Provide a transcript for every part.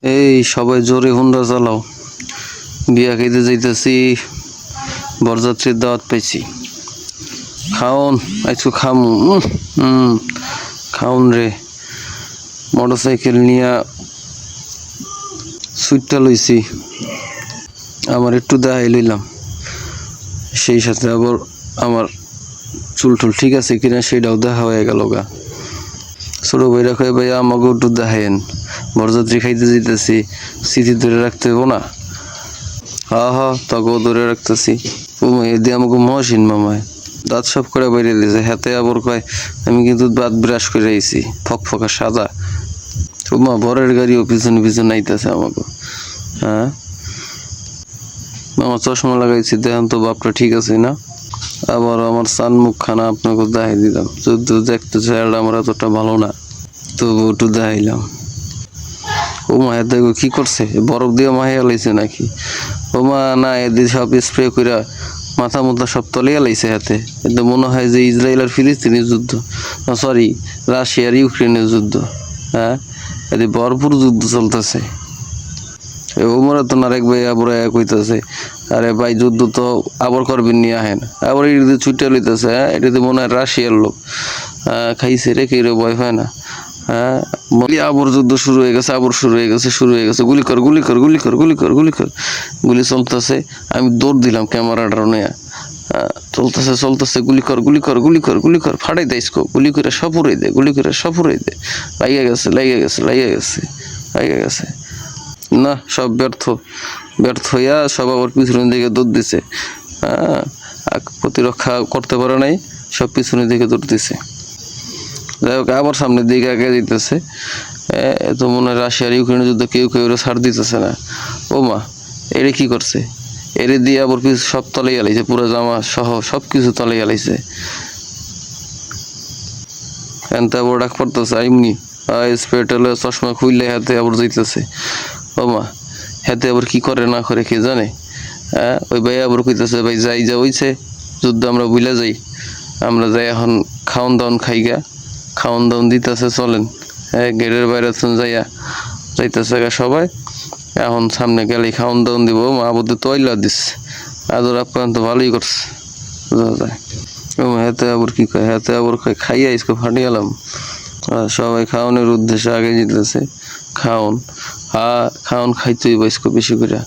এই সবাই জোরে হুন্ডা চালাও, বিয়া খাইতে যাইতেছি, বরযাত্রীর দাওয়াত পাইছি। খাওন আইসু খামু, খাউন রে। মোটরসাইকেল নিয়া সুইটটা লইছি, আমার একটু দেখাই লইলাম, সেই সাথে আবার আমার চুল টুল ঠিক আছে কিনা সেটাও দেখা হয়ে গেল গা। ছোট ভাইরা কয়ে ভাইয়া আমাকে একটু দেখাইন, বরযাত্রী খাইতে যেতেছি, স্মৃতি ধরে রাখতে হইব না। হা তকেও ধরে রাখতেছি। এদি আমাকে মহসিন মামায় দাঁত সব করে বাইরে দিয়েছে, হাতে আবার কয় আমি কিন্তু দাঁত ব্রাশ করে আইছি, ফকফকা সাদা। তোমা বরের গাড়িও পিছনে পিছনে আইতেছে আমাকে। হ্যাঁ আমার চশমা লাগাইছি, দেখেন তো বাপটা ঠিক আছে না। আবার আমার চান মুখ খানা আপনাকে দেখাই দিলাম, যুদ্ধ দেখতে চেহারাটা আমার এতটা ভালো না, তবু একটু দেখাইলাম। ও মা দেখো কি করছে, বরফ দিয়ে মাহিয়া লাইছে নাকি? ও মা না, এদিকে সব স্প্রে করে মাথা মুথা সব তলিয়া লাইছে হাতে। কিন্তু মনে হয় যে ইসরায়েল আর ফিলিস্তিনের যুদ্ধ, সরি রাশিয়ার ইউক্রেনের যুদ্ধ। হ্যাঁ এদিকে ভরপুর যুদ্ধ চলতেছে। ওমরা তো আরেক ভাই আবার কইতেছে, আরে ভাই যুদ্ধ তো আবার করবেন নিয়ে আহেন, আবার এটি ছুটে লইতেছে। হ্যাঁ এটাতে মনে হয় রাশিয়ার লোক খাইছে রে, কেউ ভয় পায় না। হ্যাঁ আবার যুদ্ধ শুরু হয়ে গেছে, আবার শুরু হয়ে গেছে, গুলি কর গুলি কর গুলি কর গুলি কর গুলি কর, গুলি চলতেছে। আমি দৌড় দিলাম ক্যামেরাটা নিয়ে, চলতেছে গুলি কর গুলি কর গুলি কর গুলি কর, ফাটাই দেয় স্কোপ, গুলি করে সপুরাই দে, গুলি করে সপুরাই দে। লাগিয়ে গেছে লাগিয়ে গেছে লাগিয়ে গেছে লাগিয়ে গেছে। না সব ব্যর্থ হইয়া সব আবার পিছনের দিকে দৌড় দিছে। হ্যাঁ প্রতিরক্ষা করতে পারে নাই, সব পিছনের দিকে দৌড় দিছে। যাই হোক আবার সামনের দিকে আগে দিতেছে। তো মনে হয় রাশিয়ার ইউক্রেনের যুদ্ধ কেউ ছাড় দিতেছে না। ও মা এরে কি করছে, এরে দিয়ে আবার কিছু সব তলে গেলাইছে, পুরো জামা সহ সব কিছু তলে গেলাইছে। এনতে আবার ডাক পড়তেছে আইমনি, স্পেটালে চশমা খুললে হাতে আবার যাইতেছে। ও মা হাতে আবার কি করে না করে কে জানে। ওই ভাই আবার কইতেছে ভাই যাই যা হইছে, যুদ্ধ আমরা ভুলে যাই, আমরা যাই এখন খাওন দাওন খাইগা, খাওন দাওন দিতেছে চলেন। গেটের বাইরে যাইতেছে সবাই, এখন সামনে গেলে খাওন দাওন দিব। মা বুদ্ধি তৈলা দিস, আদর আপ্যায়ন তো ভালোই করছে বোঝা যায়। হাতে আবার কি কয়, হাতে আবার খাইয়া ইসকো ফাটি গেলাম। সবাই খাওয়ানোর উদ্দেশ্যে আগে যেতেছে, খাওন খাওন খাইতেই বাইসকো বেশি করে।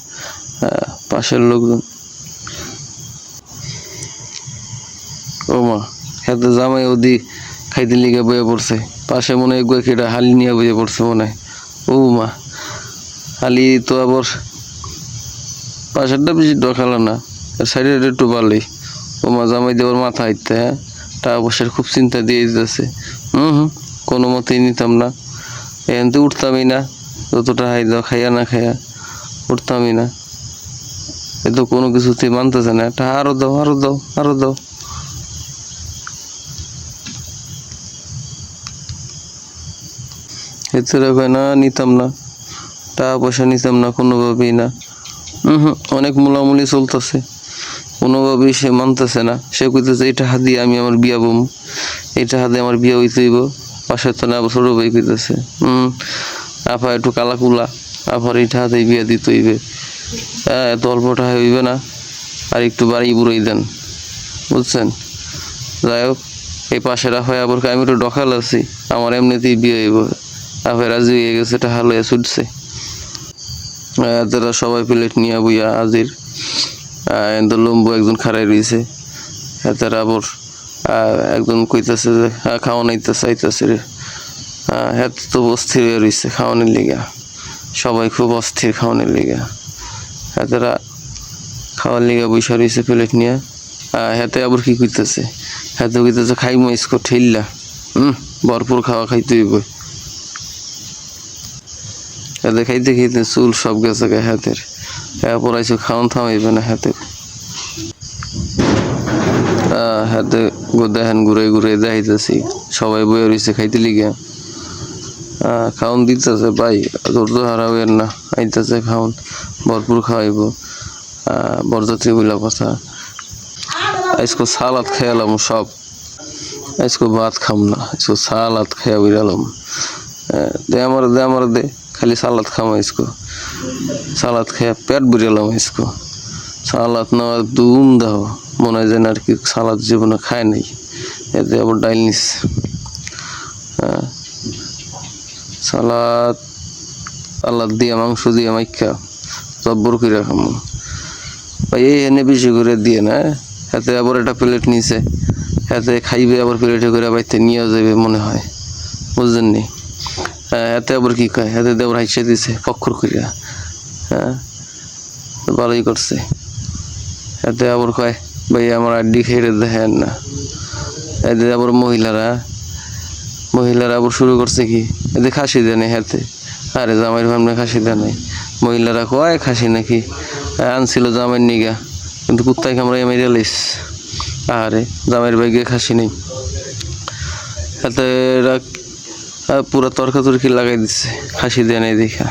পাশের লোকজন ও মা হাতে জামাই ওদি খাইতে লিগে বয়ে পড়ছে, পাশে মনে হয় কেটা হালি নিয়ে বয়ে পড়ছে মনে হয়। ও মা হালি তো আবার পাশেরটা বেশি ডকালো না, সাইডের একটু ভালোই। ও মা জামাই দেওয়ার মাথা হাইতে। হ্যাঁ টাকা পয়সার খুব চিন্তা দিয়ে দিতেছে। কোনো মতেই নিতাম না, এখান থেকে উঠতামই না, যতটা হাই দাও খাইয়া না খাইয়া উঠতামই না। এ তো কোনো কিছুতেই মানতেছে না, এটা আরো দাও আরো দাও আরো দাও। এতে কয় না নিতাম না, টাকা পয়সা নিতাম না কোনোভাবেই না। অনেক মোলামুলি চলতেছে, কোনোভাবেই সে মানতেছে না। সে কইতেছে এটা হাত দিয়ে আমি আমার বিয়া বম, এটা হাতে আমার বিয়া হইতে হইব। পাশের তো না ছোট ভাই কইতেছে আপা একটু কালাকুলা, আবার এটা হাতে বিয়া দিতে হইবে। এত অল্পটা হইবে না, আর একটু বাড়ি বুড়াই দেন বুঝছেন। যাই হোক এই পাশে রাখা আবার আমি একটু ডকাল আছি, আমার এমনিতেই বিয়ে হইব। আপা রাজি হয়ে গেছে, এটা হালুয়া ছুটছে। তারা সবাই প্লেট নিয়ে বইয়া আজির লম্বু একজন খাড়াই রয়েছে। তারা আবার একজন কইতেছে যে খাওয়ানাইতেছে আইতেছে রে। হ্যাঁ তো অস্থির হয়ে রয়েছে খাওয়ানোর লিগা, সবাই খুব অস্থির খাওয়ানোর লিগা। তারা খাওয়ার লিগা বৈশা রয়েছে প্লেট নিয়ে। হাতে আবার কি কইতেছে, হাতে কইতেছে খাইমো ইসকো ঠেললা। ভরপুর খাওয়া খাইতে হইব। হাতে খাইতে খাইতে চুল সব গেছে গায়ে হাতের। পড়াইছো খাওয়ান থামাইবে না হাতের। হাতে দেখেন ঘুরে ঘুরে দেখাইতেছি, সবাই বয়ে রয়েছে খাইতে লিগে। খাওন দিতেছে ভাই, ধৈর্য হারাবেন না, আইতেছে খাওন, ভরপুর খাওয়াইব। বরযাত্রী বইলা কথা। আজকে সালাদ খেয়ালাম সব, আজকে ভাত খাম না, আজকে সালাদ খেয়া বেরালাম। দে আমার দে খালি সালাদ খাওয়া इसको সালাদ খেয়ে পেট ভরিলাম इसको সালাদ না দুম দাও মনে হয় যেন আর কি সালাদ জীবনে খায় নাই এতে আবার ডাইল নিস সালাদ সালাদ দিয়ে মাংস দিয়ে মাইখা জব্বর করে খাম ভাই এই এনে বেশি করে দিয়ে না হাতে আবার একটা প্লেট নিছে হাতে খাইবে আবার প্লেটে করে বাইতে নিয়ে যাবে মনে হয় বুঝলেন নি হাতে আবার কি কয় হাতে দেওয়ার হাইসে দিছে ফক্কর করিয়া হ্যাঁ ভালোই করছে হাতে আবার কয় ভাই আমার আড্ডি খেয়ে দেখেন না এতে আবার মহিলারা আবার শুরু করছে কি এতে খাসি দেয় নাই হাতে আরে জামাইয়ের ভাবনা খাসি দেয় নাই মহিলারা কয় খাসি নাকি আনছিল জামাইয়ের নিগা কিন্তু কুত্তায় কামড়াই মেরে লাইস আরে জামাইয়ের বাইকে খাসি নেই হাতে পুরা তর্কাতর্কি লাগাই দিচ্ছে খাসি দেয় নাই দেখা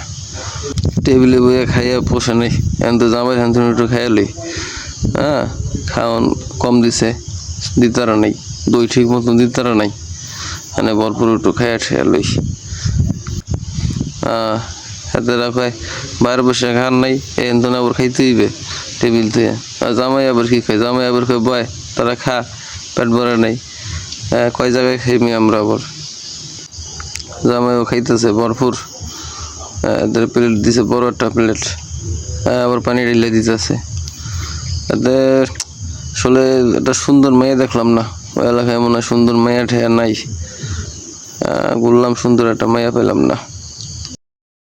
টেবিলে বইয়া খাইয়া পোষা নেই এখন তো জামাইয়ের হ্যান একটু খাইয়ালি হ্যাঁ খাওয়ান কম দিছে দিতারা নাই দই ঠিক মতন দিতারা নাই মানে ভরপুর একটু খাইয়া ঠেয়া লই হাতে রাখায় বাইরে বসে খান নাই এখন তো আবার খাইতে হইবে টেবিল থেকে আর জামাই আবার কি খায় জামাই আবার কয় বয় তারা খা পেট ভরে নাই কয় জায়গায় খাইমি আমরা আবার জামাইও খাইতেছে ভরপুর এদের প্লেট দিছে বড় একটা প্লেট আবার পানি ঢেলে দিতেছে এদের আসলে একটা সুন্দর মেয়ে দেখলাম না ওই এলাকায় মনে হয় সুন্দর মেয়ে ঠেয়া নাই ঘুরলাম সুন্দর একটা মেয়ে পেলাম না